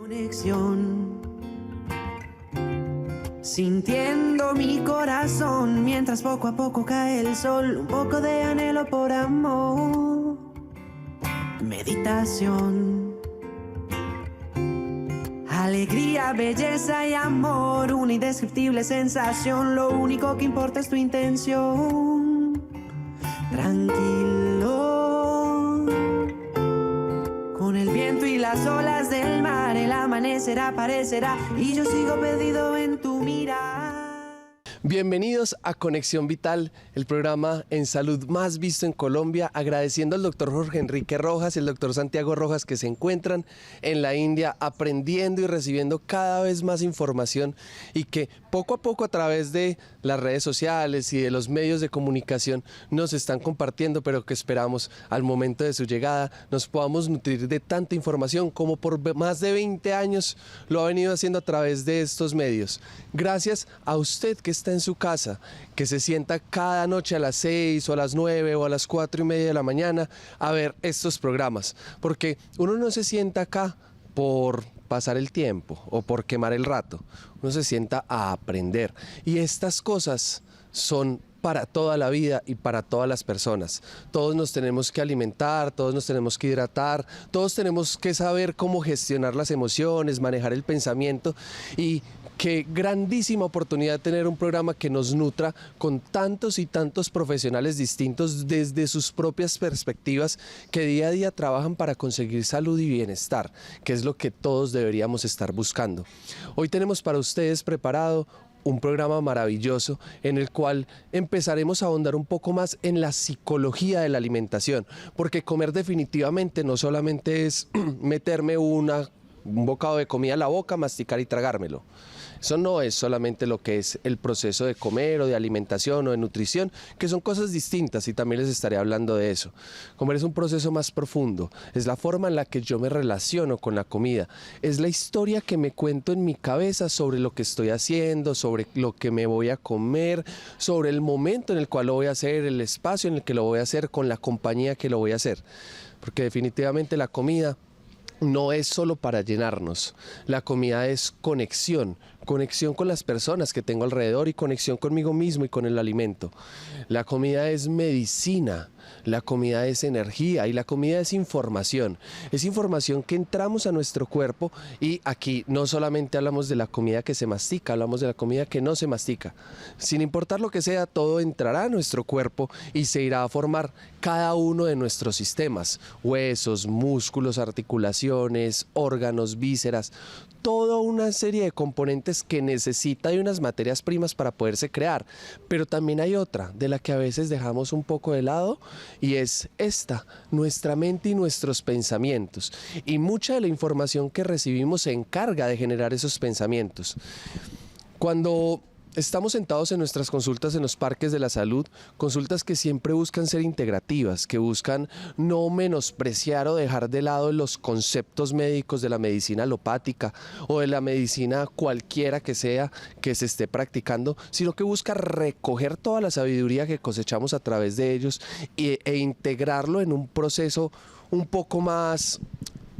Conexión, sintiendo mi corazón mientras poco a poco cae el sol, un poco de anhelo por amor, meditación, alegría, belleza y amor, una indescriptible sensación, lo único que importa es tu intención, tranquilo, con el viento y las olas del mar, el amanecer aparecerá y yo sigo perdido en tu mirada. Bienvenidos a Conexión Vital, el programa en salud más visto en Colombia, agradeciendo al doctor Jorge Enrique Rojas y al doctor Santiago Rojas que se encuentran en la India aprendiendo y recibiendo cada vez más información y que poco a poco a través de las redes sociales y de los medios de comunicación nos están compartiendo, pero que esperamos al momento de su llegada nos podamos nutrir de tanta información como por más de 20 años lo ha venido haciendo a través de estos medios. Gracias a usted que está en su casa, que se sienta cada noche a las 6 o a las 9 o a las 4:30 de la mañana a ver estos programas, porque uno no se sienta acá por pasar el tiempo o por quemar el rato, uno se sienta a aprender y estas cosas son para toda la vida y para todas las personas. Todos nos tenemos que alimentar, todos nos tenemos que hidratar, todos tenemos que saber cómo gestionar las emociones, manejar el pensamiento y qué grandísima oportunidad tener un programa que nos nutra con tantos y tantos profesionales distintos desde sus propias perspectivas que día a día trabajan para conseguir salud y bienestar, que es lo que todos deberíamos estar buscando. Hoy tenemos para ustedes preparado un programa maravilloso en el cual empezaremos a ahondar un poco más en la psicología de la alimentación, porque comer definitivamente no solamente es meterme un bocado de comida a la boca, masticar y tragármelo. Eso no es solamente lo que es el proceso de comer o de alimentación o de nutrición, que son cosas distintas y también les estaré hablando de eso. Comer es un proceso más profundo, es la forma en la que yo me relaciono con la comida, es la historia que me cuento en mi cabeza sobre lo que estoy haciendo, sobre lo que me voy a comer, sobre el momento en el cual lo voy a hacer, el espacio en el que lo voy a hacer, con la compañía que lo voy a hacer. Porque definitivamente la comida no es solo para llenarnos, la comida es conexión con las personas que tengo alrededor y conexión conmigo mismo y con el alimento. La comida es medicina, la comida es energía y la comida es información que entramos a nuestro cuerpo y aquí no solamente hablamos de la comida que se mastica, hablamos de la comida que no se mastica. Sin importar lo que sea, todo entrará a nuestro cuerpo y se irá a formar cada uno de nuestros sistemas, huesos, músculos, articulaciones, órganos, vísceras, toda una serie de componentes que necesita de unas materias primas para poderse crear, pero también hay otra de la que a veces dejamos un poco de lado y es esta, nuestra mente y nuestros pensamientos, y mucha de la información que recibimos se encarga de generar esos pensamientos. Cuando estamos sentados en nuestras consultas en los parques de la salud, consultas que siempre buscan ser integrativas, que buscan no menospreciar o dejar de lado los conceptos médicos de la medicina alopática o de la medicina cualquiera que sea que se esté practicando, sino que busca recoger toda la sabiduría que cosechamos a través de ellos e integrarlo en un proceso un poco más,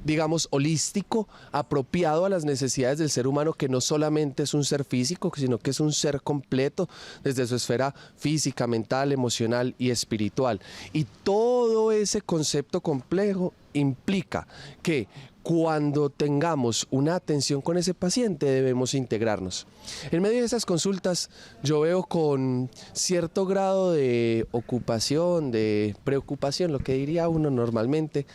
digamos, holístico, apropiado a las necesidades del ser humano, que no solamente es un ser físico, sino que es un ser completo desde su esfera física, mental, emocional y espiritual. Y todo ese concepto complejo implica que cuando tengamos una atención con ese paciente debemos integrarnos. En medio de esas consultas yo veo con cierto grado de ocupación, de preocupación, lo que diría uno normalmente,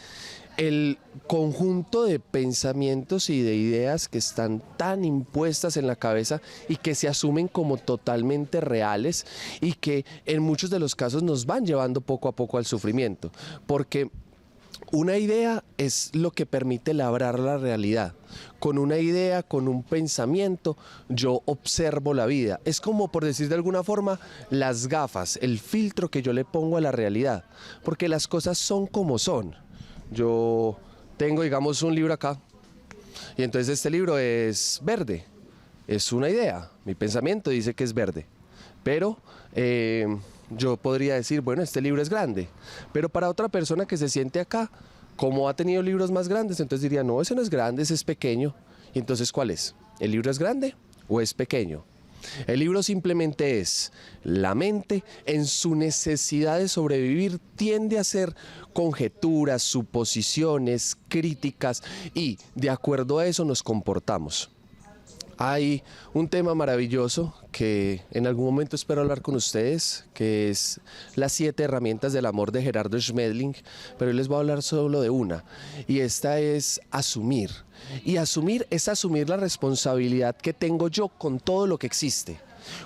el conjunto de pensamientos y de ideas que están tan impuestas en la cabeza y que se asumen como totalmente reales y que en muchos de los casos nos van llevando poco a poco al sufrimiento, porque una idea es lo que permite labrar la realidad. Con una idea, con un pensamiento, yo observo la vida. Es como, por decir de alguna forma, las gafas, el filtro que yo le pongo a la realidad, porque las cosas son como son. Yo tengo, digamos, un libro acá y entonces este libro es verde, es una idea, mi pensamiento dice que es verde, pero yo podría decir, bueno, este libro es grande, pero para otra persona que se siente acá, como ha tenido libros más grandes, entonces diría, no, ese no es grande, ese es pequeño. ¿Y entonces cuál es? ¿El libro es grande o es pequeño? El libro simplemente es la mente en su necesidad de sobrevivir tiende a hacer conjeturas, suposiciones, críticas y de acuerdo a eso nos comportamos. Hay un tema maravilloso que en algún momento espero hablar con ustedes, que es las 7 herramientas del amor de Gerardo Schmedling, pero hoy les voy a hablar solo de una, y esta es asumir. Y asumir es asumir la responsabilidad que tengo yo con todo lo que existe.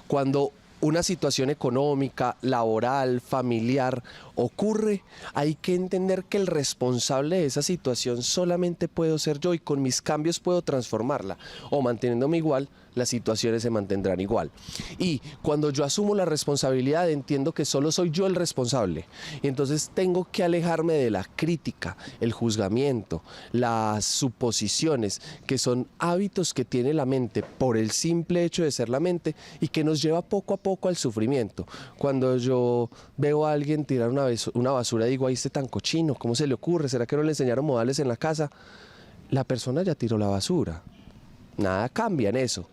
Cuando una situación económica, laboral, familiar ocurre, hay que entender que el responsable de esa situación solamente puedo ser yo y con mis cambios puedo transformarla o manteniéndome igual, las situaciones se mantendrán igual. Y cuando yo asumo la responsabilidad entiendo que solo soy yo el responsable y entonces tengo que alejarme de la crítica, el juzgamiento, las suposiciones que son hábitos que tiene la mente por el simple hecho de ser la mente y que nos lleva poco a poco al sufrimiento. Cuando yo veo a alguien tirar una basura digo, ahí está tan cochino, ¿cómo se le ocurre? ¿Será que no le enseñaron modales en la casa? La persona ya tiró la basura. Nada cambia en eso,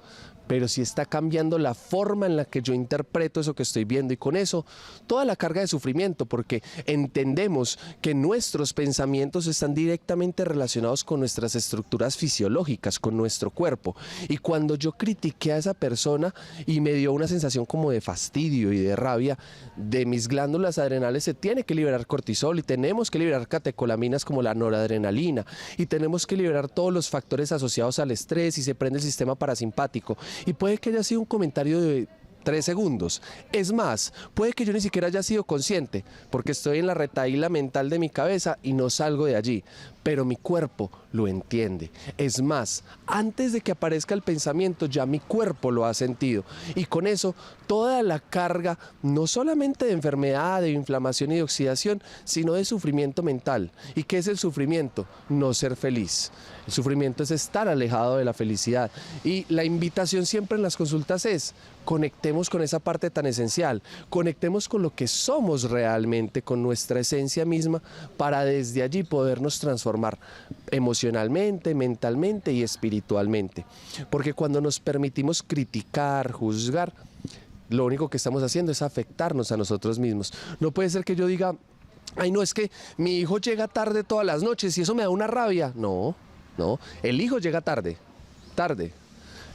pero sí está cambiando la forma en la que yo interpreto eso que estoy viendo y con eso toda la carga de sufrimiento, porque entendemos que nuestros pensamientos están directamente relacionados con nuestras estructuras fisiológicas, con nuestro cuerpo. Y cuando yo critiqué a esa persona y me dio una sensación como de fastidio y de rabia, de mis glándulas adrenales se tiene que liberar cortisol y tenemos que liberar catecolaminas como la noradrenalina y tenemos que liberar todos los factores asociados al estrés y se prende el sistema parasimpático. Y puede que haya sido un comentario de 3 segundos. Es más, puede que yo ni siquiera haya sido consciente, porque estoy en la retahíla mental de mi cabeza y no salgo de allí, pero mi cuerpo lo entiende. Es más, antes de que aparezca el pensamiento, ya mi cuerpo lo ha sentido. Y con eso, toda la carga, no solamente de enfermedad, de inflamación y de oxidación, sino de sufrimiento mental. ¿Y qué es el sufrimiento? No ser feliz. El sufrimiento es estar alejado de la felicidad. Y la invitación siempre en las consultas es, conectemos con esa parte tan esencial, conectemos con lo que somos realmente, con nuestra esencia misma, para desde allí podernos transformar emocionalmente, mentalmente y espiritualmente. Porque cuando nos permitimos criticar, juzgar, lo único que estamos haciendo es afectarnos a nosotros mismos. No puede ser que yo diga, ay no, es que mi hijo llega tarde todas las noches y eso me da una rabia. No, el hijo llega tarde.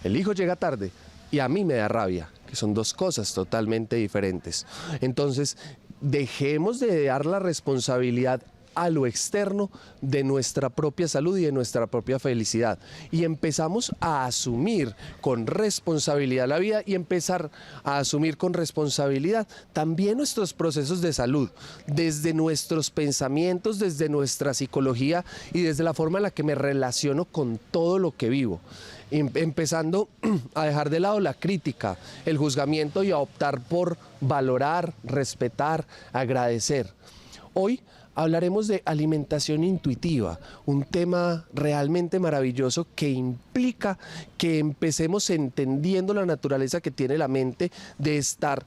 El hijo llega tarde y a mí me da rabia, que son 2 cosas totalmente diferentes. Entonces, dejemos de dar la responsabilidad a lo externo de nuestra propia salud y de nuestra propia felicidad y empezamos a asumir con responsabilidad la vida y empezar a asumir con responsabilidad también nuestros procesos de salud, desde nuestros pensamientos, desde nuestra psicología y desde la forma en la que me relaciono con todo lo que vivo. Empezando a dejar de lado la crítica, el juzgamiento y a optar por valorar, respetar, agradecer. Hoy hablaremos de alimentación intuitiva, un tema realmente maravilloso que implica que empecemos entendiendo la naturaleza que tiene la mente de estar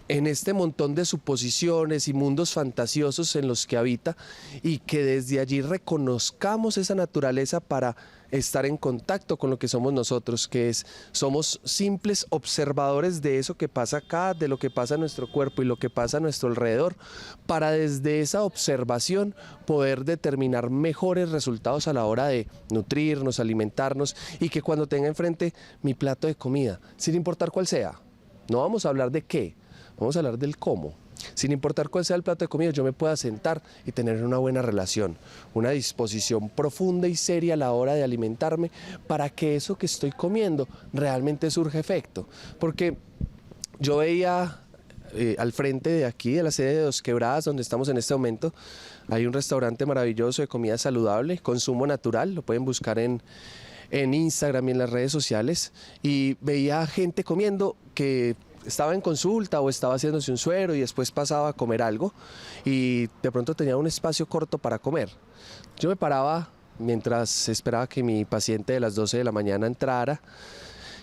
en este montón de suposiciones y mundos fantasiosos en los que habita y que desde allí reconozcamos esa naturaleza para estar en contacto con lo que somos nosotros, que es, somos simples observadores de eso que pasa acá, de lo que pasa en nuestro cuerpo y lo que pasa a nuestro alrededor, para desde esa observación poder determinar mejores resultados a la hora de nutrirnos, alimentarnos y que cuando tenga enfrente mi plato de comida, sin importar cuál sea, no vamos a hablar de qué, vamos a hablar del cómo. Sin importar cuál sea el plato de comida, yo me pueda sentar y tener una buena relación, una disposición profunda y seria a la hora de alimentarme para que eso que estoy comiendo realmente surja efecto. Porque yo veía al frente de aquí, de la sede de Dos Quebradas, donde estamos en este momento, hay un restaurante maravilloso de comida saludable, consumo natural, lo pueden buscar en Instagram y en las redes sociales, y veía gente comiendo que estaba en consulta o estaba haciéndose un suero y después pasaba a comer algo y de pronto tenía un espacio corto para comer. Yo me paraba mientras esperaba que mi paciente de las 12 de la mañana entrara,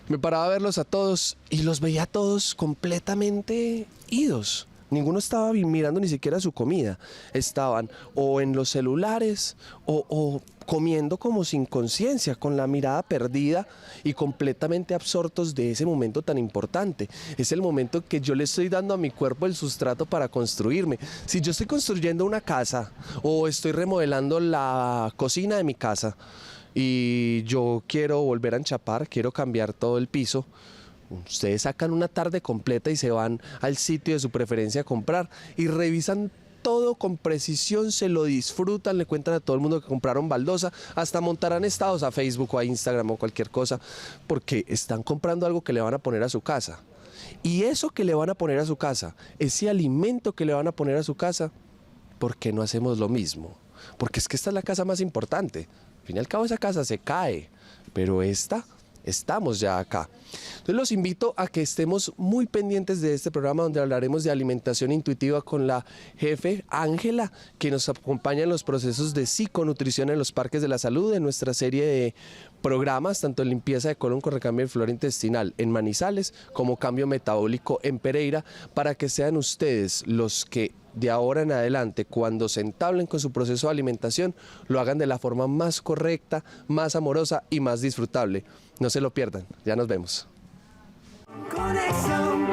me paraba a verlos a todos y los veía a todos completamente idos, Ninguno estaba mirando ni siquiera su comida. Estaban o en los celulares o comiendo como sin conciencia, con la mirada perdida y completamente absortos de ese momento tan importante. Es el momento que yo le estoy dando a mi cuerpo el sustrato para construirme. Si yo estoy construyendo una casa o estoy remodelando la cocina de mi casa y yo quiero volver a enchapar, quiero cambiar todo el piso, ustedes sacan una tarde completa y se van al sitio de su preferencia a comprar y revisan todo con precisión, se lo disfrutan, le cuentan a todo el mundo que compraron baldosa, hasta montarán estados a Facebook o a Instagram o cualquier cosa, porque están comprando algo que le van a poner a su casa. Y eso que le van a poner a su casa, ese alimento que le van a poner a su casa, ¿por qué no hacemos lo mismo? Porque es que esta es la casa más importante. Al fin y al cabo esa casa se cae, pero estamos ya acá. Entonces los invito a que estemos muy pendientes de este programa donde hablaremos de alimentación intuitiva con la jefe Ángela, que nos acompaña en los procesos de psiconutrición en los parques de la salud, en nuestra serie de programas, tanto en limpieza de colon con recambio de flora intestinal en Manizales, como cambio metabólico en Pereira, para que sean ustedes los que de ahora en adelante, cuando se entablen con su proceso de alimentación, lo hagan de la forma más correcta, más amorosa y más disfrutable. No se lo pierdan, ya nos vemos. Conexión.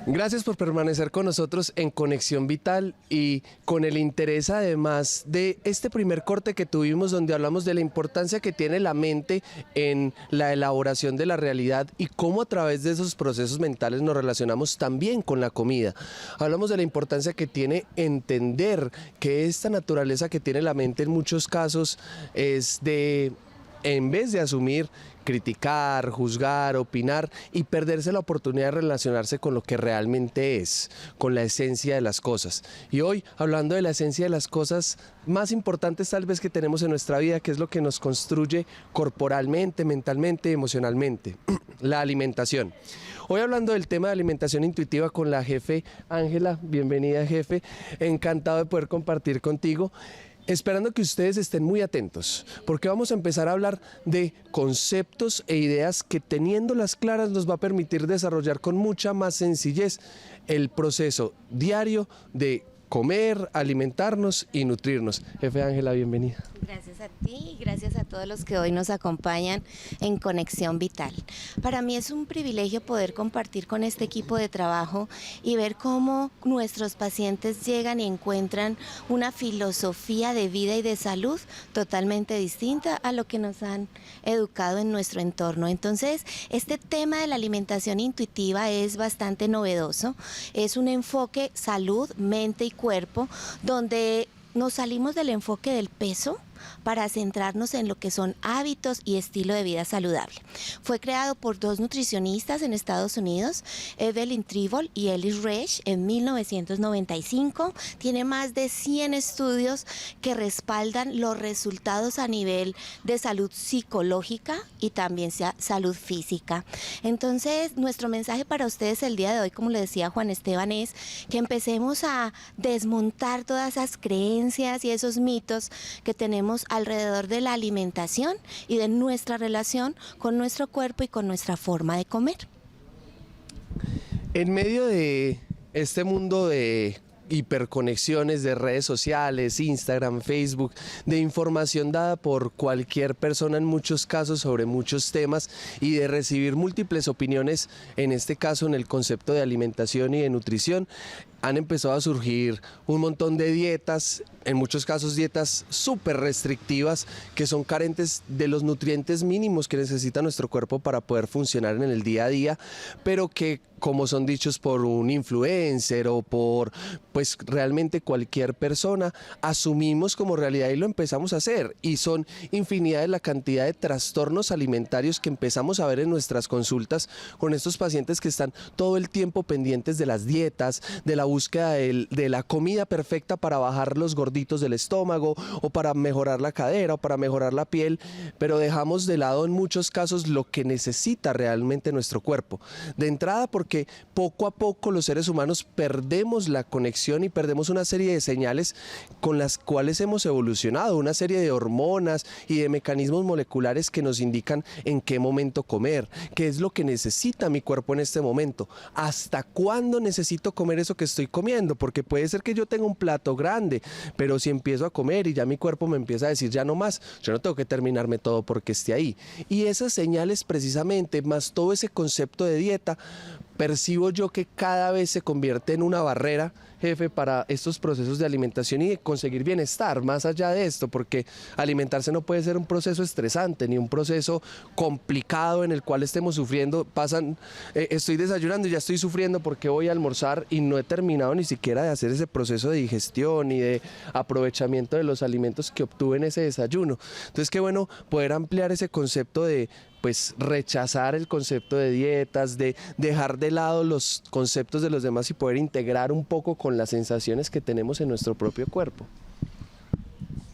Gracias por permanecer con nosotros en Conexión Vital y con el interés además de este primer corte que tuvimos donde hablamos de la importancia que tiene la mente en la elaboración de la realidad y cómo a través de esos procesos mentales nos relacionamos también con la comida. Hablamos de la importancia que tiene entender que esta naturaleza que tiene la mente en muchos casos es de, en vez de asumir, criticar, juzgar, opinar y perderse la oportunidad de relacionarse con lo que realmente es, con la esencia de las cosas. Y hoy, hablando de la esencia de las cosas más importantes tal vez que tenemos en nuestra vida, que es lo que nos construye corporalmente, mentalmente, emocionalmente, la alimentación. Hoy hablando del tema de alimentación intuitiva con la jefe Ángela, bienvenida jefe, encantado de poder compartir contigo. Esperando que ustedes estén muy atentos, porque vamos a empezar a hablar de conceptos e ideas que teniéndolas claras nos va a permitir desarrollar con mucha más sencillez el proceso diario de comer, alimentarnos y nutrirnos. Jefe Ángela, bienvenida. Gracias a ti y gracias a todos los que hoy nos acompañan en Conexión Vital. Para mí es un privilegio poder compartir con este equipo de trabajo y ver cómo nuestros pacientes llegan y encuentran una filosofía de vida y de salud totalmente distinta a lo que nos han educado en nuestro entorno. Entonces, este tema de la alimentación intuitiva es bastante novedoso. Es un enfoque salud, mente y cuerpo, donde nos salimos del enfoque del peso para centrarnos en lo que son hábitos y estilo de vida saludable. Fue creado por dos nutricionistas en Estados Unidos, Evelyn Tribble y Ellis Reich, en 1995. Tiene más de 100 estudios que respaldan los resultados a nivel de salud psicológica y también salud física. Entonces, nuestro mensaje para ustedes el día de hoy, como le decía Juan Esteban, es que empecemos a desmontar todas esas creencias y esos mitos que tenemos alrededor de la alimentación y de nuestra relación con nuestro cuerpo y con nuestra forma de comer. En medio de este mundo de hiperconexiones de redes sociales, Instagram, Facebook, de información dada por cualquier persona en muchos casos sobre muchos temas y de recibir múltiples opiniones, en este caso en el concepto de alimentación y de nutrición, han empezado a surgir un montón de dietas, en muchos casos dietas súper restrictivas que son carentes de los nutrientes mínimos que necesita nuestro cuerpo para poder funcionar en el día a día, pero que como son dichos por un influencer o por pues realmente cualquier persona, asumimos como realidad y lo empezamos a hacer, y son infinidad de la cantidad de trastornos alimentarios que empezamos a ver en nuestras consultas con estos pacientes que están todo el tiempo pendientes de las dietas, del abuso búsqueda de la comida perfecta para bajar los gorditos del estómago o para mejorar la cadera o para mejorar la piel, pero dejamos de lado en muchos casos lo que necesita realmente nuestro cuerpo. De entrada porque poco a poco los seres humanos perdemos la conexión y perdemos una serie de señales con las cuales hemos evolucionado, una serie de hormonas y de mecanismos moleculares que nos indican en qué momento comer, qué es lo que necesita mi cuerpo en este momento, hasta cuándo necesito comer eso que estoy comiendo, porque puede ser que yo tenga un plato grande, pero si empiezo a comer y ya mi cuerpo me empieza a decir ya no más, yo no tengo que terminarme todo porque esté ahí. Y esas señales precisamente, más todo ese concepto de dieta, percibo yo que cada vez se convierte en una barrera, jefe, para estos procesos de alimentación y de conseguir bienestar, más allá de esto, porque alimentarse no puede ser un proceso estresante, ni un proceso complicado en el cual estemos sufriendo. Estoy desayunando y ya estoy sufriendo porque voy a almorzar y no he terminado ni siquiera de hacer ese proceso de digestión y de aprovechamiento de los alimentos que obtuve en ese desayuno. Entonces, qué bueno poder ampliar ese concepto de rechazar el concepto de dietas, de dejar de lado los conceptos de los demás y poder integrar un poco con las sensaciones que tenemos en nuestro propio cuerpo.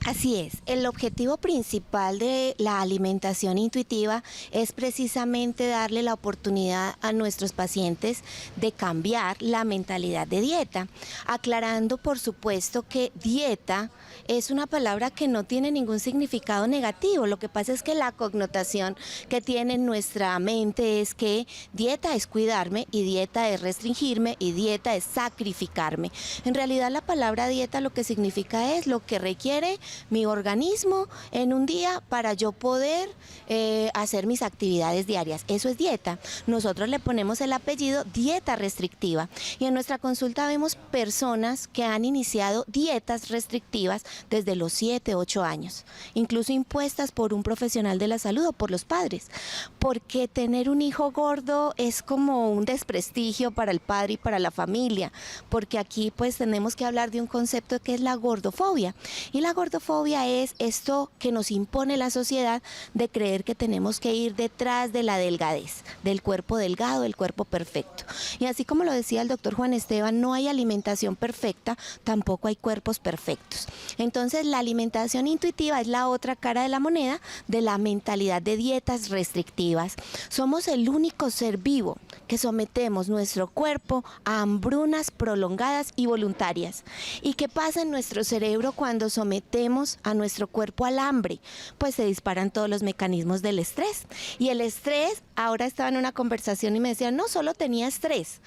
Así es, el objetivo principal de la alimentación intuitiva es precisamente darle la oportunidad a nuestros pacientes de cambiar la mentalidad de dieta, aclarando por supuesto que dieta es una palabra que no tiene ningún significado negativo. Lo que pasa es que la connotación que tiene en nuestra mente es que dieta es cuidarme y dieta es restringirme y dieta es sacrificarme. En realidad la palabra dieta lo que significa es lo que requiere mi organismo en un día para yo poder hacer mis actividades diarias. Eso es dieta. Nosotros le ponemos el apellido dieta restrictiva y en nuestra consulta vemos personas que han iniciado dietas restrictivas desde los 7, 8 años, incluso impuestas por un profesional de la salud o por los padres, porque tener un hijo gordo es como un desprestigio para el padre y para la familia, porque aquí pues tenemos que hablar de un concepto que es la gordofobia, y la gordofobia es esto que nos impone la sociedad de creer que tenemos que ir detrás de la delgadez, del cuerpo delgado, del cuerpo perfecto. Y así como lo decía el doctor Juan Esteban, no hay alimentación perfecta, tampoco hay cuerpos perfectos. Entonces la alimentación intuitiva es la otra cara de la moneda de la mentalidad de dietas restrictivas. Somos el único ser vivo que sometemos nuestro cuerpo a hambrunas prolongadas y voluntarias. ¿Y qué pasa en nuestro cerebro cuando sometemos a nuestro cuerpo al hambre? Pues se disparan todos los mecanismos del estrés. Y el estrés, ahora estaba en una conversación y me decían, no, solo tenía estrés.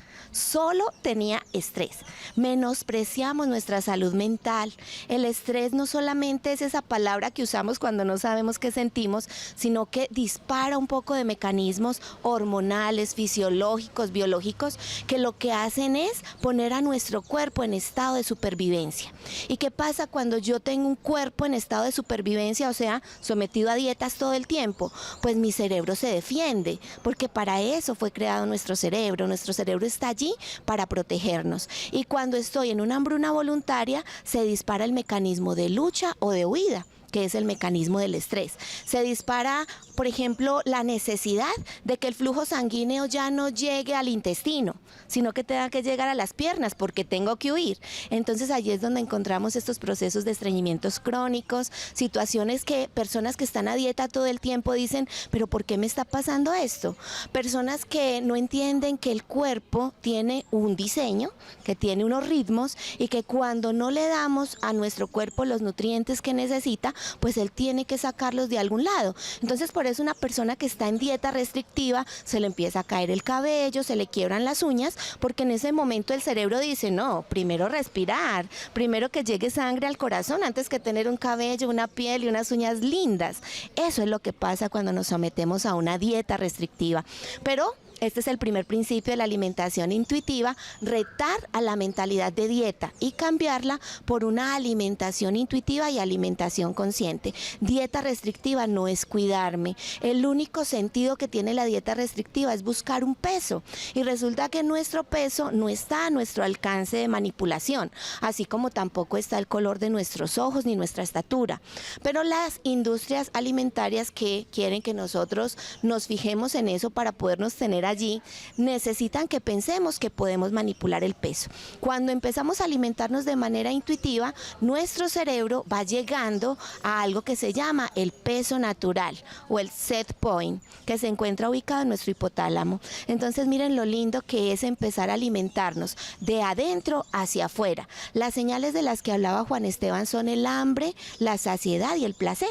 Menospreciamos nuestra salud mental. El estrés no solamente es esa palabra que usamos cuando no sabemos qué sentimos, sino que dispara un poco de mecanismos hormonales, fisiológicos, biológicos, que lo que hacen es poner a nuestro cuerpo en estado de supervivencia. ¿Y qué pasa cuando yo tengo un cuerpo en estado de supervivencia, o sea, sometido a dietas todo el tiempo? Pues mi cerebro se defiende, porque para eso fue creado nuestro cerebro. Nuestro cerebro está allí para protegernos. Y cuando estoy en una hambruna voluntaria, se dispara el mecanismo de lucha o de huida, que es el mecanismo del estrés. Se dispara, por ejemplo, la necesidad de que el flujo sanguíneo ya no llegue al intestino, sino que tenga que llegar a las piernas porque tengo que huir. Entonces allí es donde encontramos estos procesos de estreñimientos crónicos, situaciones que personas que están a dieta todo el tiempo dicen, pero ¿por qué me está pasando esto? Personas que no entienden que el cuerpo tiene un diseño, que tiene unos ritmos y que cuando no le damos a nuestro cuerpo los nutrientes que necesita, pues él tiene que sacarlos de algún lado. Entonces por eso una persona que está en dieta restrictiva se le empieza a caer el cabello, se le quiebran las uñas, porque en ese momento el cerebro dice, no, primero respirar, primero que llegue sangre al corazón antes que tener un cabello, una piel y unas uñas lindas. Eso es lo que pasa cuando nos sometemos a una dieta restrictiva. Pero este es el primer principio de la alimentación intuitiva, retar a la mentalidad de dieta y cambiarla por una alimentación intuitiva y alimentación consciente. Dieta restrictiva no es cuidarme. El único sentido que tiene la dieta restrictiva es buscar un peso y resulta que nuestro peso no está a nuestro alcance de manipulación, así como tampoco está el color de nuestros ojos ni nuestra estatura. Pero las industrias alimentarias que quieren que nosotros nos fijemos en eso para podernos tener allí, necesitan que pensemos que podemos manipular el peso. Cuando empezamos a alimentarnos de manera intuitiva, nuestro cerebro va llegando a algo que se llama el peso natural o el set point, que se encuentra ubicado en nuestro hipotálamo. Entonces miren lo lindo que es empezar a alimentarnos de adentro hacia afuera. Las señales de las que hablaba Juan Esteban son el hambre, la saciedad y el placer,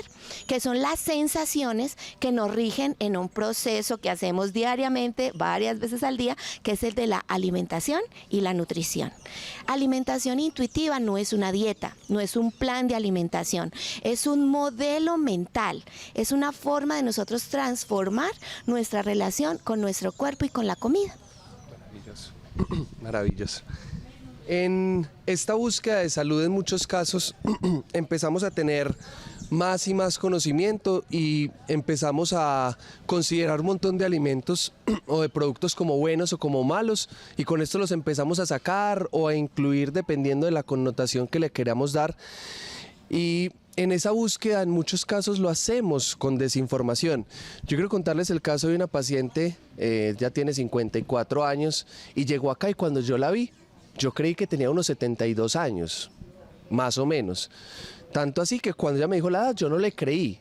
que son las sensaciones que nos rigen en un proceso que hacemos diariamente, varias veces al día, que es el de la alimentación y la nutrición. Alimentación intuitiva no es una dieta, no es un plan de alimentación, es un modelo mental, es una forma de nosotros transformar nuestra relación con nuestro cuerpo y con la comida. Maravilloso, maravilloso. En esta búsqueda de salud, en muchos casos, empezamos a tener más y más conocimiento y empezamos a considerar un montón de alimentos o de productos como buenos o como malos, y con esto los empezamos a sacar o a incluir dependiendo de la connotación que le queramos dar. Y en esa búsqueda, en muchos casos, lo hacemos con desinformación. Yo quiero contarles el caso de una paciente, ya tiene 54 años, y llegó acá, y cuando yo la vi, yo creí que tenía unos 72 años, más o menos. Tanto así que cuando ella me dijo la edad, yo no le creí.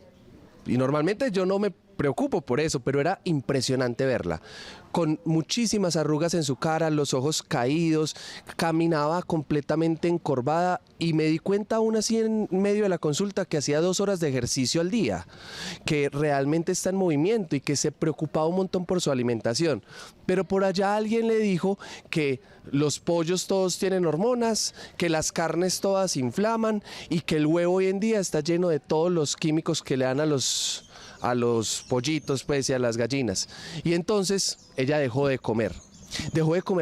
Y normalmente yo no me preocupo por eso, pero era impresionante verla. Con muchísimas arrugas en su cara, los ojos caídos, caminaba completamente encorvada, y me di cuenta aún así en medio de la consulta que hacía 2 horas de ejercicio al día, que realmente está en movimiento y que se preocupaba un montón por su alimentación. Pero por allá alguien le dijo que los pollos todos tienen hormonas, que las carnes todas inflaman y que el huevo hoy en día está lleno de todos los químicos que le dan a los pollitos, pues, y a las gallinas. Y entonces ella dejó de comer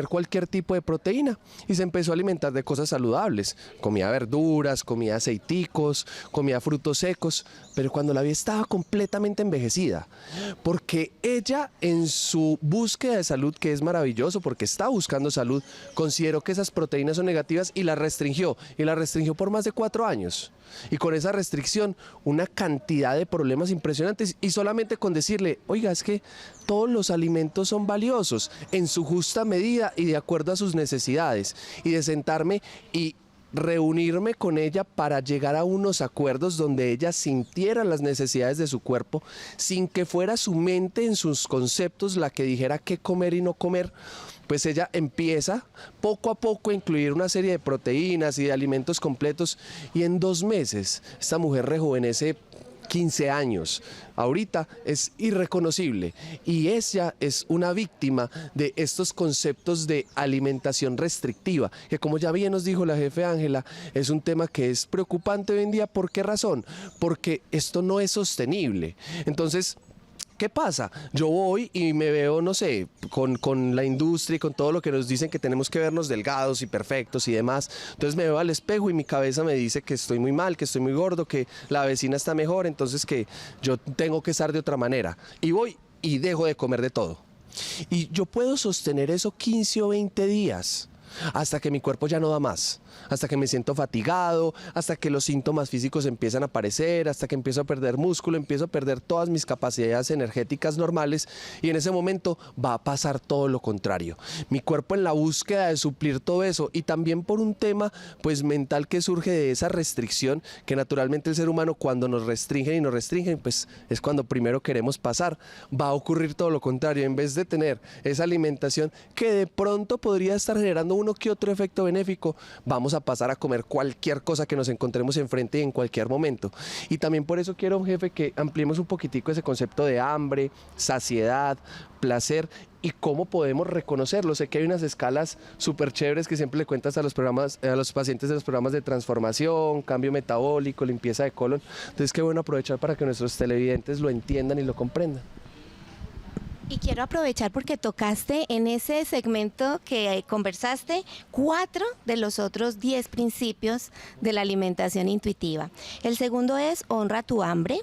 cualquier tipo de proteína y se empezó a alimentar de cosas saludables. Comía verduras, comía aceiticos, comía frutos secos, pero cuando la vi estaba completamente envejecida, porque ella, en su búsqueda de salud, que es maravilloso porque está buscando salud, consideró que esas proteínas son negativas y las restringió por más de 4 años. Y con esa restricción, una cantidad de problemas impresionantes, y solamente con decirle, oiga, es que todos los alimentos son valiosos en su justa medida y de acuerdo a sus necesidades, y de sentarme y reunirme con ella para llegar a unos acuerdos donde ella sintiera las necesidades de su cuerpo, sin que fuera su mente en sus conceptos la que dijera qué comer y no comer. Pues ella empieza poco a poco a incluir una serie de proteínas y de alimentos completos, y en 2 meses esta mujer rejuvenece 15 años. Ahorita es irreconocible, y ella es una víctima de estos conceptos de alimentación restrictiva, que, como ya bien nos dijo la jefe Ángela, es un tema que es preocupante hoy en día. ¿Por qué razón? Porque esto no es sostenible. Entonces, ¿qué pasa? Yo voy y me veo, no sé, con la industria y con todo lo que nos dicen que tenemos que vernos delgados y perfectos y demás. Entonces me veo al espejo y mi cabeza me dice que estoy muy mal, que estoy muy gordo, que la vecina está mejor, entonces que yo tengo que estar de otra manera. Y voy y dejo de comer de todo. Y yo puedo sostener eso 15 o 20 días. Hasta que mi cuerpo ya no da más, hasta que me siento fatigado, hasta que los síntomas físicos empiezan a aparecer, hasta que empiezo a perder músculo, empiezo a perder todas mis capacidades energéticas normales, y en ese momento va a pasar todo lo contrario. Mi cuerpo, en la búsqueda de suplir todo eso, y también por un tema pues mental que surge de esa restricción, que naturalmente el ser humano, cuando nos restringen, pues es cuando primero queremos pasar, va a ocurrir todo lo contrario. En vez de tener esa alimentación que de pronto podría estar generando uno que otro efecto benéfico, vamos a pasar a comer cualquier cosa que nos encontremos enfrente y en cualquier momento. Y también por eso quiero, jefe, que ampliemos un poquitico ese concepto de hambre, saciedad, placer, y cómo podemos reconocerlo. Sé que hay unas escalas súper chéveres que siempre le cuentas a los pacientes de los programas de transformación, cambio metabólico, limpieza de colon. Entonces, qué bueno aprovechar para que nuestros televidentes lo entiendan y lo comprendan. Y quiero aprovechar porque tocaste en ese segmento que conversaste 4 de los otros 10 principios de la alimentación intuitiva. El segundo es honra tu hambre,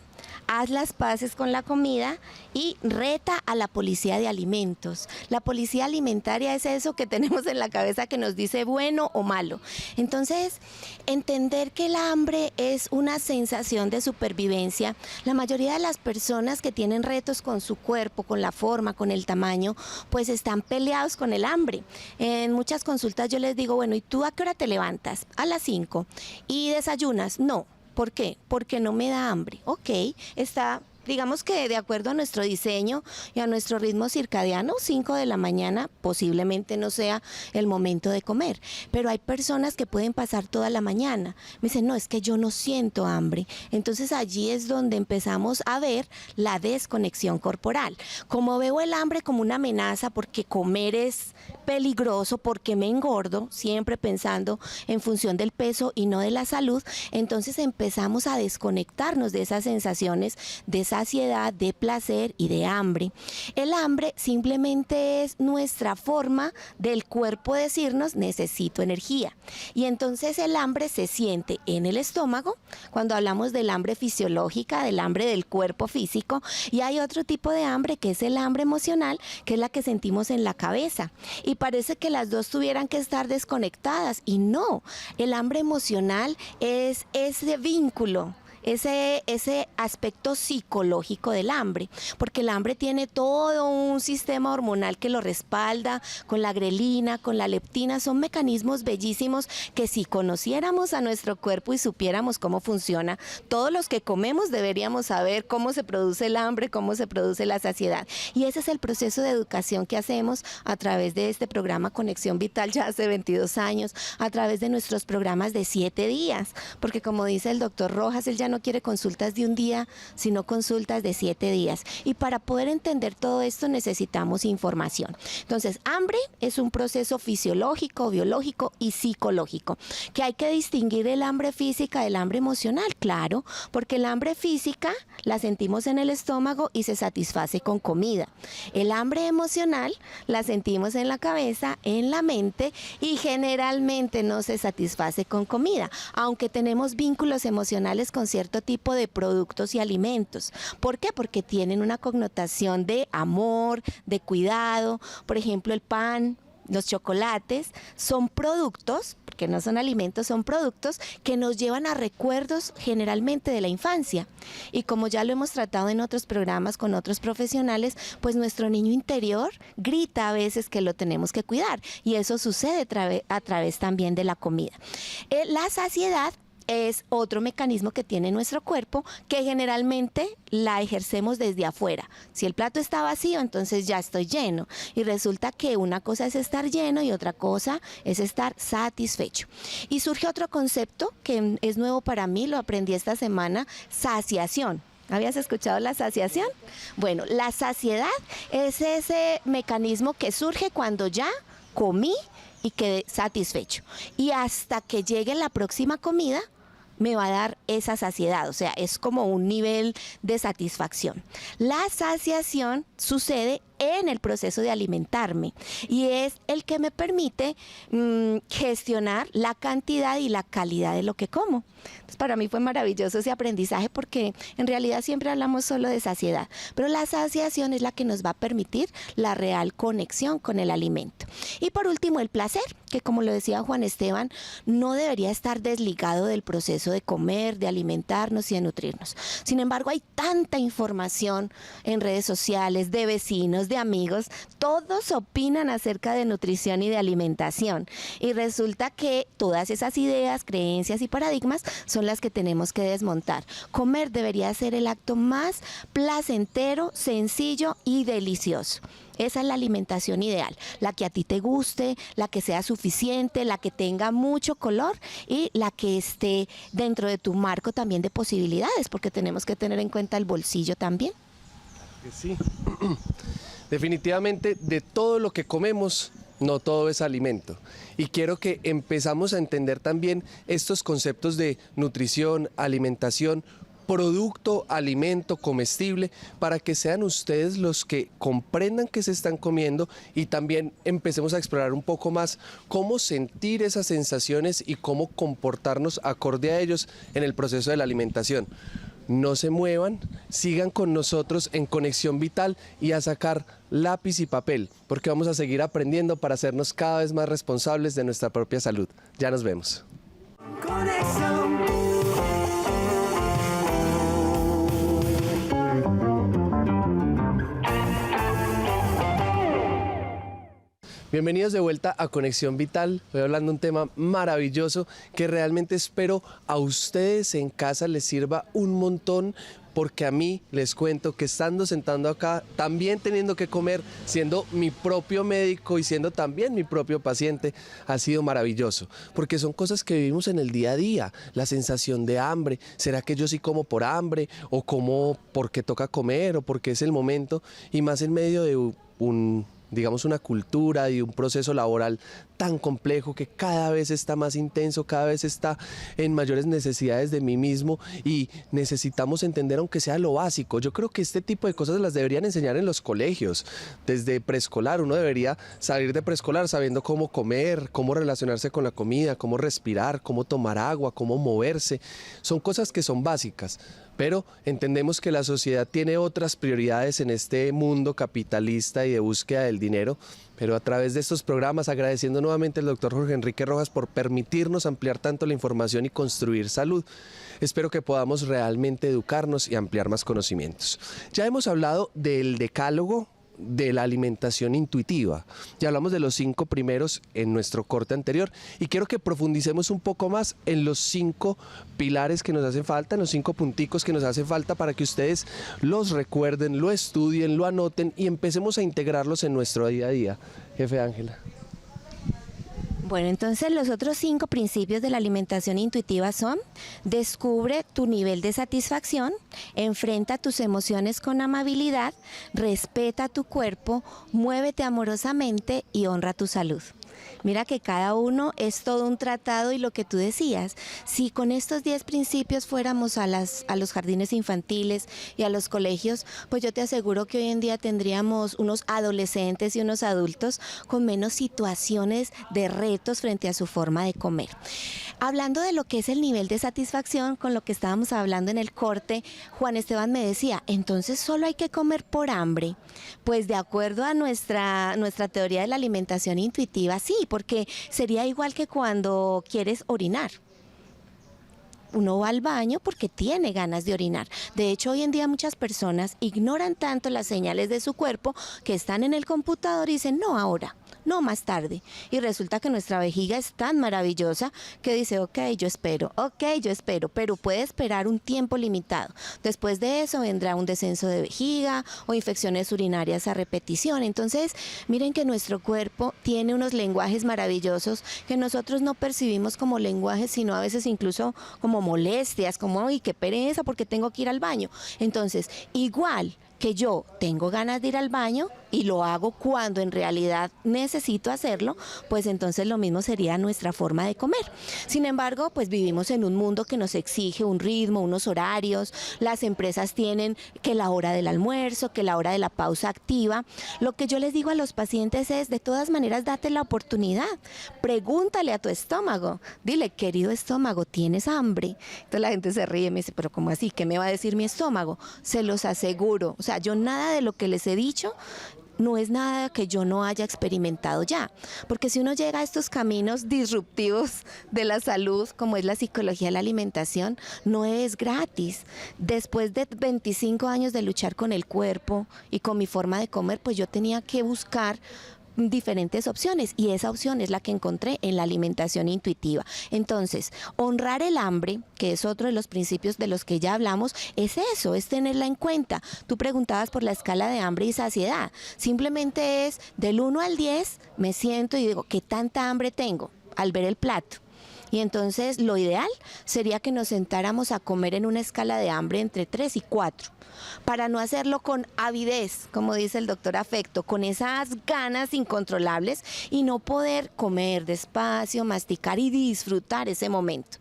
haz las paces con la comida y reta a la policía de alimentos. La policía alimentaria es eso que tenemos en la cabeza que nos dice bueno o malo. Entonces, entender que el hambre es una sensación de supervivencia. La mayoría de las personas que tienen retos con su cuerpo, con la forma, con el tamaño, pues están peleados con el hambre. En muchas consultas yo les digo, bueno, ¿y tú a qué hora te levantas? A las 5. ¿Y desayunas? No. ¿Por qué? Porque no me da hambre. Ok, está, digamos que de acuerdo a nuestro diseño y a nuestro ritmo circadiano, 5 de la mañana posiblemente no sea el momento de comer. Pero hay personas que pueden pasar toda la mañana. Me dicen, no, es que yo no siento hambre. Entonces allí es donde empezamos a ver la desconexión corporal. Como veo el hambre como una amenaza porque comer es peligroso, porque me engordo, siempre pensando en función del peso y no de la salud, entonces empezamos a desconectarnos de esas sensaciones de saciedad, de placer y de hambre. El hambre simplemente es nuestra forma del cuerpo decirnos necesito energía. Y entonces el hambre se siente en el estómago, cuando hablamos del hambre fisiológica, del hambre del cuerpo físico, y hay otro tipo de hambre que es el hambre emocional, que es la que sentimos en la cabeza. Y parece que las dos tuvieran que estar desconectadas, y no, el hambre emocional es ese vínculo, ese aspecto psicológico del hambre, porque el hambre tiene todo un sistema hormonal que lo respalda, con la grelina, con la leptina, son mecanismos bellísimos que si conociéramos a nuestro cuerpo y supiéramos cómo funciona, todos los que comemos deberíamos saber cómo se produce el hambre, cómo se produce la saciedad, y ese es el proceso de educación que hacemos a través de este programa Conexión Vital ya hace 22 años, a través de nuestros programas de 7 días, porque como dice el doctor Rojas, él ya no quiere consultas de un día, sino consultas de 7 días. Y para poder entender todo esto necesitamos información. Entonces, hambre es un proceso fisiológico, biológico y psicológico. ¿Que hay que distinguir el hambre física del hambre emocional? Claro, porque el hambre física la sentimos en el estómago y se satisface con comida. El hambre emocional la sentimos en la cabeza, en la mente, y generalmente no se satisface con comida, aunque tenemos vínculos emocionales con cierto tipo de productos y alimentos. ¿Por qué? Porque tienen una connotación de amor, de cuidado. Por ejemplo, el pan, los chocolates son productos, porque no son alimentos, son productos que nos llevan a recuerdos generalmente de la infancia. Y como ya lo hemos tratado en otros programas con otros profesionales, pues nuestro niño interior grita a veces que lo tenemos que cuidar, y eso sucede a través también de la comida. La saciedad es otro mecanismo que tiene nuestro cuerpo, que generalmente la ejercemos desde afuera. Si el plato está vacío, entonces ya estoy lleno. Y resulta que una cosa es estar lleno y otra cosa es estar satisfecho. Y surge otro concepto que es nuevo para mí, lo aprendí esta semana: saciación. ¿Habías escuchado la saciación? Bueno, la saciedad es ese mecanismo que surge cuando ya comí y quedé satisfecho. Y hasta que llegue la próxima comida, me va a dar esa saciedad, o sea, es como un nivel de satisfacción. La saciación sucede en el proceso de alimentarme y es el que me permite gestionar la cantidad y la calidad de lo que como. Entonces, para mí fue maravilloso ese aprendizaje, porque en realidad siempre hablamos solo de saciedad, pero la saciación es la que nos va a permitir la real conexión con el alimento. Y por último, el placer, que como lo decía Juan Esteban, no debería estar desligado del proceso de comer, de alimentarnos y de nutrirnos. Sin embargo, hay tanta información en redes sociales, de vecinos, de amigos, todos opinan acerca de nutrición y de alimentación, y resulta que todas esas ideas, creencias y paradigmas son las que tenemos que desmontar. Comer debería ser el acto más placentero, sencillo y delicioso. Esa es la alimentación ideal, la que a ti te guste, la que sea suficiente, la que tenga mucho color y la que esté dentro de tu marco también de posibilidades, porque tenemos que tener en cuenta el bolsillo también. Sí, definitivamente de todo lo que comemos, no todo es alimento. Y quiero que empezamos a entender también estos conceptos de nutrición, alimentación, producto, alimento, comestible, para que sean ustedes los que comprendan qué se están comiendo y también empecemos a explorar un poco más cómo sentir esas sensaciones y cómo comportarnos acorde a ellos en el proceso de la alimentación. no se muevan, sigan con nosotros en Conexión Vital y a sacar lápiz y papel, porque vamos a seguir aprendiendo para hacernos cada vez más responsables de nuestra propia salud. Ya nos vemos. Conexión. Bienvenidos de vuelta a Conexión Vital. Voy hablando de un tema maravilloso que realmente espero a ustedes en casa les sirva un montón, porque a mí les cuento que estando sentando acá, también teniendo que comer, siendo mi propio médico y siendo también mi propio paciente, ha sido maravilloso, porque son cosas que vivimos en el día a día. La sensación de hambre, ¿será que yo sí como por hambre o como porque toca comer o porque es el momento? Y más en medio de digamos una cultura y un proceso laboral tan complejo que cada vez está más intenso, cada vez está en mayores necesidades de mí mismo y necesitamos entender aunque sea lo básico. Yo creo que este tipo de cosas las deberían enseñar en los colegios, desde preescolar. Uno debería salir de preescolar sabiendo cómo comer, cómo relacionarse con la comida, cómo respirar, cómo tomar agua, cómo moverse. Son cosas que son básicas, pero entendemos que la sociedad tiene otras prioridades en este mundo capitalista y de búsqueda del dinero. Pero a través de estos programas, agradeciendo nuevamente al doctor Jorge Enrique Rojas por permitirnos ampliar tanto la información y construir salud, espero que podamos realmente educarnos y ampliar más conocimientos. Ya hemos hablado del decálogo de la alimentación intuitiva. Ya hablamos de los 5 primeros en nuestro corte anterior y quiero que profundicemos un poco más en los 5 pilares que nos hacen falta, en los 5 punticos que nos hacen falta para que ustedes los recuerden, lo estudien, lo anoten y empecemos a integrarlos en nuestro día a día. Jefe Ángela. Bueno, entonces los otros 5 principios de la alimentación intuitiva son: descubre tu nivel de satisfacción, enfrenta tus emociones con amabilidad, respeta tu cuerpo, muévete amorosamente y honra tu salud. Mira que cada uno es todo un tratado y lo que tú decías, si con estos 10 principios fuéramos a los jardines infantiles y a los colegios, pues yo te aseguro que hoy en día tendríamos unos adolescentes y unos adultos con menos situaciones de retos frente a su forma de comer. Hablando de lo que es el nivel de satisfacción, con lo que estábamos hablando en el corte, Juan Esteban me decía, entonces solo hay que comer por hambre. Pues de acuerdo a nuestra teoría de la alimentación intuitiva, sí, porque sería igual que cuando quieres orinar. Uno va al baño porque tiene ganas de orinar. De hecho, hoy en día muchas personas ignoran tanto las señales de su cuerpo que están en el computador y dicen, no ahora, no más tarde. Y resulta que nuestra vejiga es tan maravillosa que dice, ok, yo espero, pero puede esperar un tiempo limitado. Después de eso vendrá un descenso de vejiga o infecciones urinarias a repetición. Entonces, miren que nuestro cuerpo tiene unos lenguajes maravillosos que nosotros no percibimos como lenguajes, sino a veces incluso como molestias, como, ¡ay, qué pereza porque tengo que ir al baño! Entonces, igual que yo tengo ganas de ir al baño y lo hago cuando en realidad necesito hacerlo, pues entonces lo mismo sería nuestra forma de comer. Sin embargo, pues vivimos en un mundo que nos exige un ritmo, unos horarios. Las empresas tienen que la hora del almuerzo, que la hora de la pausa activa. Lo que yo les digo a los pacientes es, de todas maneras, date la oportunidad. Pregúntale a tu estómago. Dile, querido estómago, ¿tienes hambre? Entonces la gente se ríe y me dice, pero ¿cómo así? ¿Qué me va a decir mi estómago? Se los aseguro. O sea, yo nada de lo que les he dicho no es nada que yo no haya experimentado ya, porque si uno llega a estos caminos disruptivos de la salud, como es la psicología de la alimentación, no es gratis. Después de 25 años de luchar con el cuerpo y con mi forma de comer, pues yo tenía que buscar diferentes opciones y esa opción es la que encontré en la alimentación intuitiva. Entonces, honrar el hambre, que es otro de los principios de los que ya hablamos, es eso, es tenerla en cuenta. Tú preguntabas por la escala de hambre y saciedad. Simplemente es del 1 al 10, me siento y digo, ¿qué tanta hambre tengo al ver el plato? Y entonces lo ideal sería que nos sentáramos a comer en una escala de hambre entre 3 y 4, para no hacerlo con avidez, como dice el doctor Afecto, con esas ganas incontrolables y no poder comer despacio, masticar y disfrutar ese momento.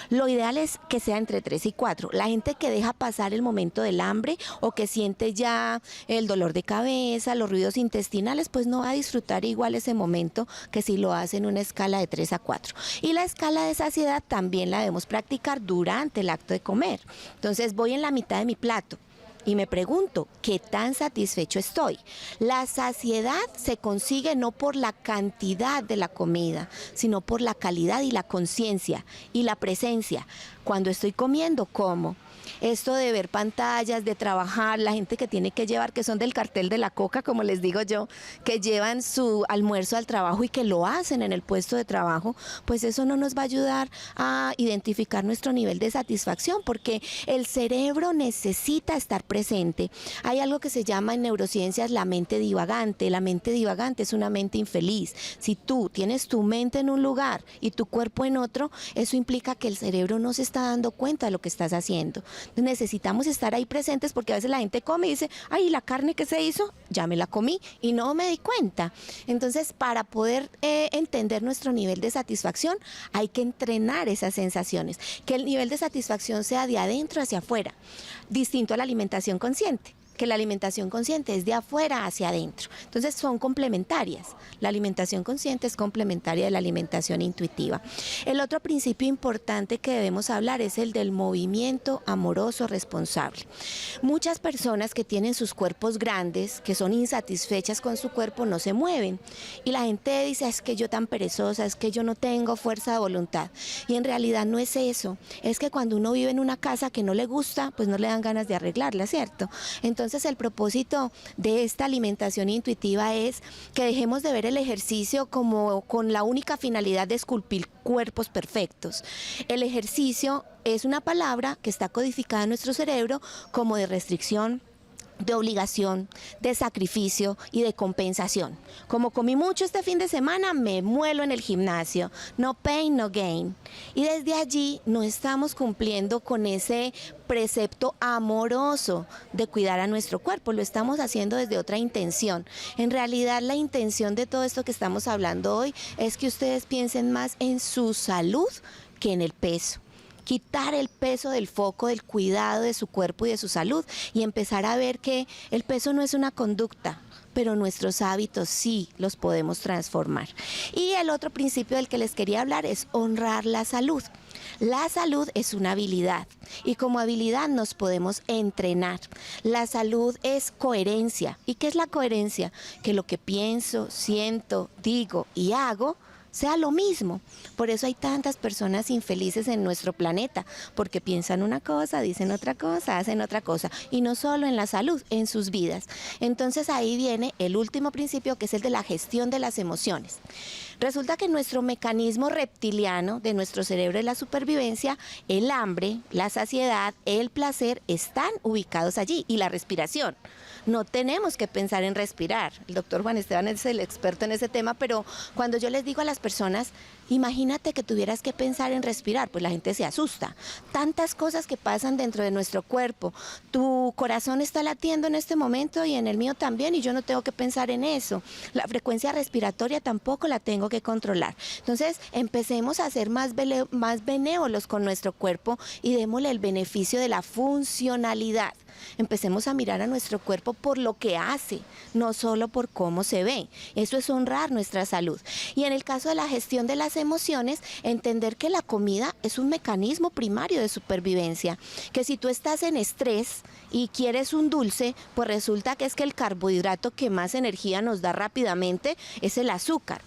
Lo ideal es que sea entre 3 y 4. La gente que deja pasar el momento del hambre o que siente ya el dolor de cabeza, los ruidos intestinales, pues no va a disfrutar igual ese momento que si lo hace en una escala de 3 a 4. Y la escala la de saciedad también la debemos practicar durante el acto de comer. Entonces voy en la mitad de mi plato y me pregunto, ¿qué tan satisfecho estoy? La saciedad se consigue no por la cantidad de la comida, sino por la calidad y la conciencia y la presencia. Cuando estoy comiendo, como. Esto de ver pantallas, de trabajar, la gente que tiene que llevar, que son del cartel de la coca, como les digo yo, que llevan su almuerzo al trabajo y que lo hacen en el puesto de trabajo, pues eso no nos va a ayudar a identificar nuestro nivel de satisfacción, porque el cerebro necesita estar presente. Hay algo que se llama en neurociencias la mente divagante. La mente divagante es una mente infeliz. Si tú tienes tu mente en un lugar y tu cuerpo en otro, eso implica que el cerebro no se está dando cuenta de lo que estás haciendo. Necesitamos estar ahí presentes, porque a veces la gente come y dice, ay, la carne que se hizo, ya me la comí y no me di cuenta. Entonces, para poder entender nuestro nivel de satisfacción, hay que entrenar esas sensaciones, que el nivel de satisfacción sea de adentro hacia afuera, distinto a la alimentación consciente, que la alimentación consciente es de afuera hacia adentro. Entonces son complementarias. La alimentación consciente es complementaria de la alimentación intuitiva. El otro principio importante que debemos hablar es el del movimiento amoroso responsable. Muchas personas que tienen sus cuerpos grandes, que son insatisfechas con su cuerpo, no se mueven. Y la gente dice, es que yo tan perezosa, es que yo no tengo fuerza de voluntad. Y en realidad no es eso. Es que cuando uno vive en una casa que no le gusta, pues no le dan ganas de arreglarla, ¿cierto? Entonces el propósito de esta alimentación intuitiva es que dejemos de ver el ejercicio como con la única finalidad de esculpir cuerpos perfectos. El ejercicio es una palabra que está codificada en nuestro cerebro como de restricción, de obligación, de sacrificio y de compensación. Como comí mucho este fin de semana, me muelo en el gimnasio. No pain, no gain. Y desde allí no estamos cumpliendo con ese precepto amoroso de cuidar a nuestro cuerpo. Lo estamos haciendo desde otra intención. En realidad, la intención de todo esto que estamos hablando hoy es que ustedes piensen más en su salud que en el peso. Quitar el peso del foco del cuidado de su cuerpo y de su salud y empezar a ver que el peso no es una conducta, pero nuestros hábitos sí los podemos transformar. Y el otro principio del que les quería hablar es honrar la salud. La salud es una habilidad y como habilidad nos podemos entrenar. La salud es coherencia. ¿Y qué es la coherencia? Que lo que pienso, siento, digo y hago sea lo mismo. Por eso hay tantas personas infelices en nuestro planeta, porque piensan una cosa, dicen otra cosa, hacen otra cosa, y no solo en la salud, en sus vidas. Entonces ahí viene el último principio, que es el de la gestión de las emociones. Resulta que nuestro mecanismo reptiliano de nuestro cerebro de la supervivencia, el hambre, la saciedad, el placer, están ubicados allí, y la respiración. No tenemos que pensar en respirar. El doctor Juan Esteban es el experto en ese tema, pero cuando yo les digo a las personas, imagínate que tuvieras que pensar en respirar, pues la gente se asusta. Tantas cosas que pasan dentro de nuestro cuerpo. Tu corazón está latiendo en este momento y en el mío también, y yo no tengo que pensar en eso. La frecuencia respiratoria tampoco la tengo que controlar. Entonces, empecemos a ser más benévolos con nuestro cuerpo y démosle el beneficio de la funcionalidad. Empecemos a mirar a nuestro cuerpo por lo que hace, no solo por cómo se ve. Eso es honrar nuestra salud. Y en el caso de la gestión de las emociones, entender que la comida es un mecanismo primario de supervivencia, que si tú estás en estrés y quieres un dulce, pues resulta que es que el carbohidrato que más energía nos da rápidamente es el azúcar,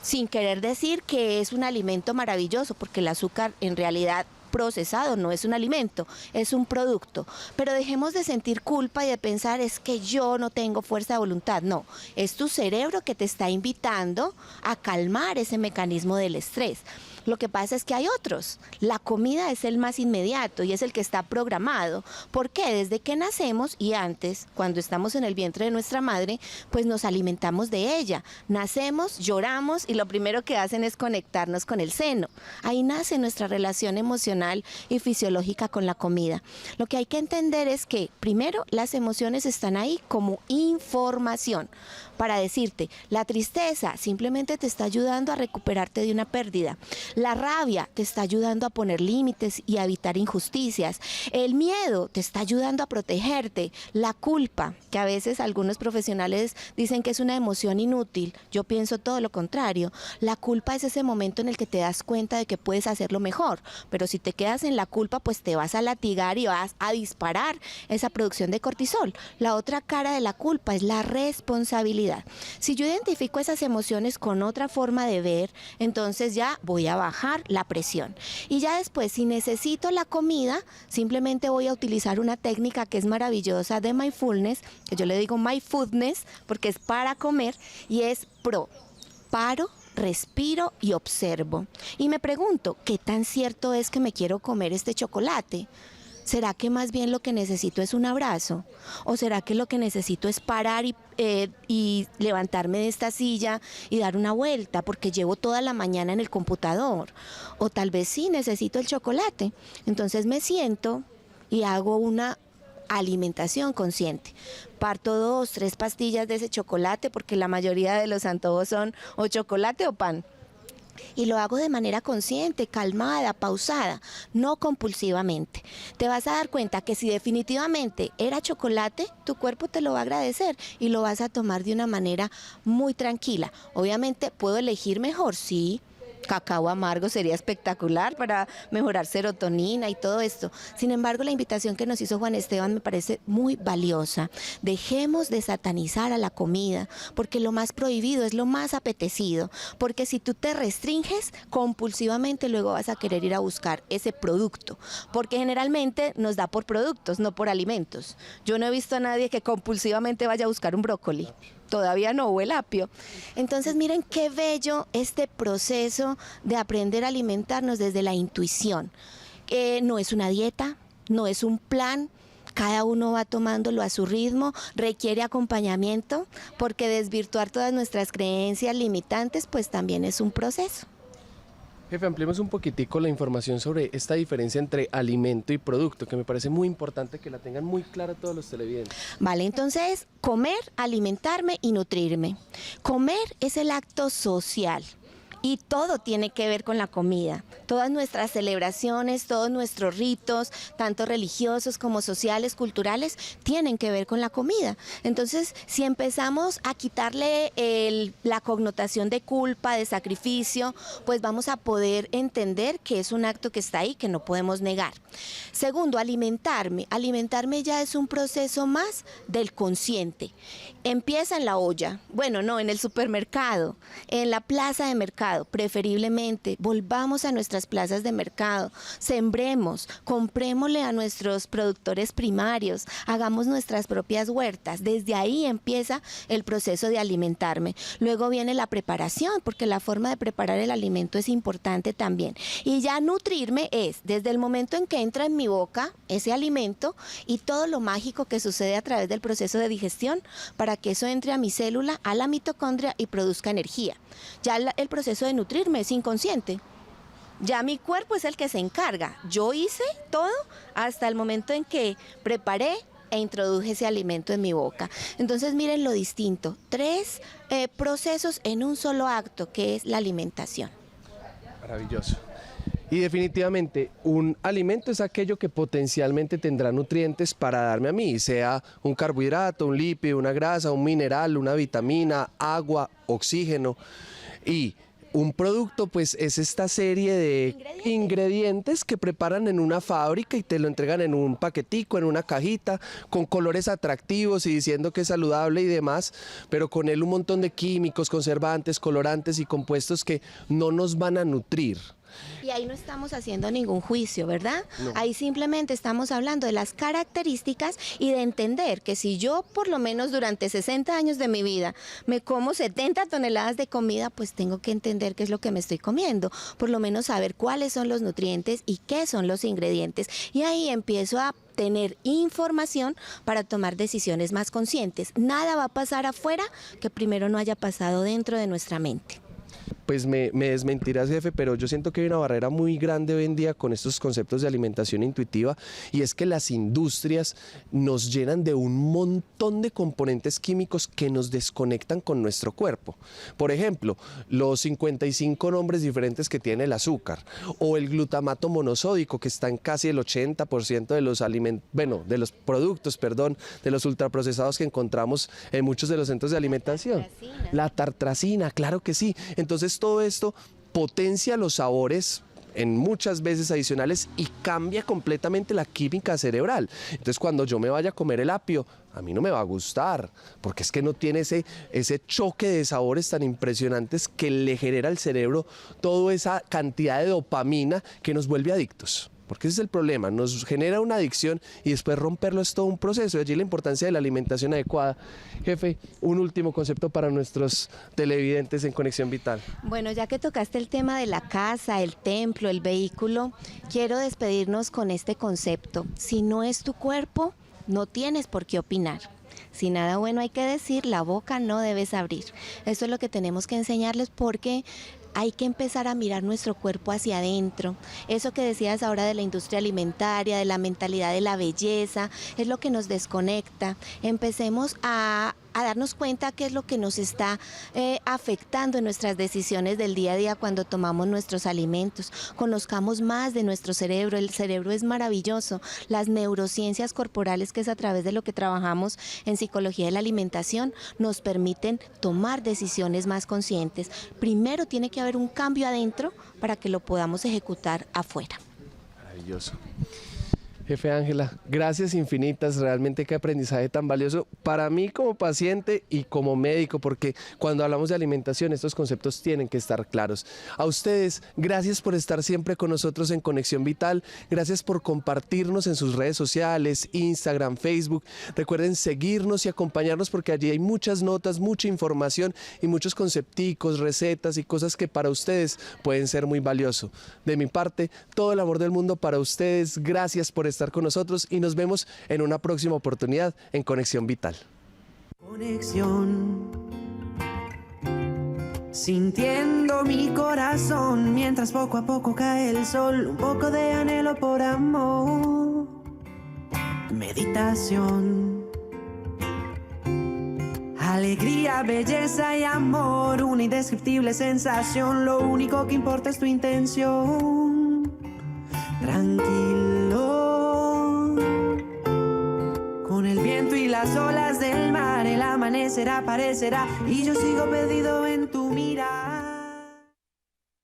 sin querer decir que es un alimento maravilloso, porque el azúcar en realidad procesado no es un alimento, es un producto. Pero dejemos de sentir culpa y de pensar, es que yo no tengo fuerza de voluntad. No, es tu cerebro que te está invitando a calmar ese mecanismo del estrés. Lo que pasa es que hay otros. La comida es el más inmediato y es el que está programado. ¿Por qué? Desde que nacemos y antes, cuando estamos en el vientre de nuestra madre, pues nos alimentamos de ella. Nacemos, lloramos y lo primero que hacen es conectarnos con el seno. Ahí nace nuestra relación emocional y fisiológica con la comida. Lo que hay que entender es que, primero, las emociones están ahí como información. para decirte, la tristeza simplemente te está ayudando a recuperarte de una pérdida. La rabia te está ayudando a poner límites y a evitar injusticias. El miedo te está ayudando a protegerte. La culpa, que a veces algunos profesionales dicen que es una emoción inútil, yo pienso todo lo contrario. La culpa es ese momento en el que te das cuenta de que puedes hacerlo mejor, pero si te quedas en la culpa, pues te vas a latigar y vas a disparar esa producción de cortisol. La otra cara de la culpa es la responsabilidad. Si yo identifico esas emociones con otra forma de ver, entonces ya voy a bajar la presión. Y ya después, si necesito la comida, simplemente voy a utilizar una técnica que es maravillosa de mindfulness, que yo le digo mindfulness porque es para comer, y es paro, respiro y observo. Y me pregunto, ¿qué tan cierto es que me quiero comer este chocolate? ¿Será que más bien lo que necesito es un abrazo? ¿O será que lo que necesito es parar y levantarme de esta silla y dar una vuelta porque llevo toda la mañana en el computador? O tal vez sí necesito el chocolate. Entonces me siento y hago una alimentación consciente. Parto 2, 3 pastillas de ese chocolate porque la mayoría de los antojos son o chocolate o pan. Y lo hago de manera consciente, calmada, pausada, no compulsivamente. Te vas a dar cuenta que si definitivamente era chocolate, tu cuerpo te lo va a agradecer y lo vas a tomar de una manera muy tranquila. Obviamente, ¿puedo elegir mejor? Sí. Cacao amargo sería espectacular para mejorar serotonina y todo esto. Sin embargo, la invitación que nos hizo Juan Esteban me parece muy valiosa. Dejemos de satanizar a la comida, porque lo más prohibido es lo más apetecido. Porque si tú te restringes, compulsivamente luego vas a querer ir a buscar ese producto. Porque generalmente nos da por productos, no por alimentos. Yo no he visto a nadie que compulsivamente vaya a buscar un brócoli. Todavía no, o el apio. Entonces miren qué bello este proceso de aprender a alimentarnos desde la intuición. No es una dieta, no es un plan, cada uno va tomándolo a su ritmo, requiere acompañamiento, porque desvirtuar todas nuestras creencias limitantes pues también es un proceso. Jefe, ampliemos un poquitico la información sobre esta diferencia entre alimento y producto, que me parece muy importante que la tengan muy clara todos los televidentes. Vale, entonces, comer, alimentarme y nutrirme. Comer es el acto social. Y todo tiene que ver con la comida. Todas nuestras celebraciones, todos nuestros ritos, tanto religiosos como sociales, culturales, tienen que ver con la comida. Entonces, si empezamos a quitarle la connotación de culpa, de sacrificio, pues vamos a poder entender que es un acto que está ahí, que no podemos negar. Segundo, alimentarme. Alimentarme ya es un proceso más del consciente. Empieza en la olla, bueno, no, en el supermercado, en la plaza de mercado. Preferiblemente volvamos a nuestras plazas de mercado, sembremos, comprémosle a nuestros productores primarios, hagamos nuestras propias huertas. Desde ahí empieza el proceso de alimentarme. Luego viene la preparación, porque la forma de preparar el alimento es importante también. Y ya nutrirme es desde el momento en que entra en mi boca ese alimento y todo lo mágico que sucede a través del proceso de digestión para que eso entre a mi célula, a la mitocondria y produzca energía. Ya el proceso de nutrirme es inconsciente. Ya mi cuerpo es el que se encarga. Yo hice todo hasta el momento en que preparé e introduje ese alimento en mi boca. Entonces miren lo distinto. 3 procesos en un solo acto, que es la alimentación. Maravilloso. Y definitivamente un alimento es aquello que potencialmente tendrá nutrientes para darme a mí, sea un carbohidrato, un lípido, una grasa, un mineral, una vitamina, agua, oxígeno. Y un producto pues es esta serie de ingredientes que preparan en una fábrica y te lo entregan en un paquetico, en una cajita, con colores atractivos y diciendo que es saludable y demás, pero con él un montón de químicos, conservantes, colorantes y compuestos que no nos van a nutrir. Y ahí no estamos haciendo ningún juicio, ¿verdad? No. Ahí simplemente estamos hablando de las características y de entender que si yo por lo menos durante 60 años de mi vida me como 70 toneladas de comida, pues tengo que entender qué es lo que me estoy comiendo, por lo menos saber cuáles son los nutrientes y qué son los ingredientes. Y ahí empiezo a tener información para tomar decisiones más conscientes. Nada va a pasar afuera que primero no haya pasado dentro de nuestra mente. Pues me desmentirás, jefe, pero yo siento que hay una barrera muy grande hoy en día con estos conceptos de alimentación intuitiva, y es que las industrias nos llenan de un montón de componentes químicos que nos desconectan con nuestro cuerpo. Por ejemplo, los 55 nombres diferentes que tiene el azúcar, o el glutamato monosódico, que está en casi el 80% de los de los productos, de los ultraprocesados que encontramos en muchos de los centros de alimentación. La tartracina, claro que sí. Entonces todo esto potencia los sabores en muchas veces adicionales y cambia completamente la química cerebral. Entonces cuando yo me vaya a comer el apio, a mí no me va a gustar, porque es que no tiene ese choque de sabores tan impresionantes que le genera al cerebro toda esa cantidad de dopamina que nos vuelve adictos. Porque ese es el problema, nos genera una adicción y después romperlo es todo un proceso. De allí la importancia de la alimentación adecuada. Jefe, un último concepto para nuestros televidentes en Conexión Vital. Bueno, ya que tocaste el tema de la casa, el templo, el vehículo, quiero despedirnos con este concepto. Si no es tu cuerpo, no tienes por qué opinar. Si nada bueno hay que decir, la boca no debes abrir. Eso es lo que tenemos que enseñarles, porque hay que empezar a mirar nuestro cuerpo hacia adentro. Eso que decías ahora de la industria alimentaria, de la mentalidad de la belleza, es lo que nos desconecta. Empecemos a darnos cuenta qué es lo que nos está afectando en nuestras decisiones del día a día cuando tomamos nuestros alimentos. Conozcamos más de nuestro cerebro. El cerebro es maravilloso. Las neurociencias corporales, que es a través de lo que trabajamos en psicología de la alimentación, nos permiten tomar decisiones más conscientes. Primero tiene que haber un cambio adentro para que lo podamos ejecutar afuera. Maravilloso. Jefe Ángela, gracias infinitas, realmente qué aprendizaje tan valioso para mí como paciente y como médico, porque cuando hablamos de alimentación estos conceptos tienen que estar claros. A ustedes, gracias por estar siempre con nosotros en Conexión Vital, gracias por compartirnos en sus redes sociales, Instagram, Facebook. Recuerden seguirnos y acompañarnos, porque allí hay muchas notas, mucha información y muchos concepticos, recetas y cosas que para ustedes pueden ser muy valioso. De mi parte, todo el amor del mundo para ustedes, gracias por estar con nosotros y nos vemos en una próxima oportunidad en Conexión Vital. Conexión, sintiendo mi corazón mientras poco a poco cae el sol, un poco de anhelo por amor, meditación, alegría, belleza y amor, una indescriptible sensación, lo único que importa es tu intención, tranquilo. Con el viento y las olas del mar, el amanecer aparecerá y yo sigo perdido en tu mirada.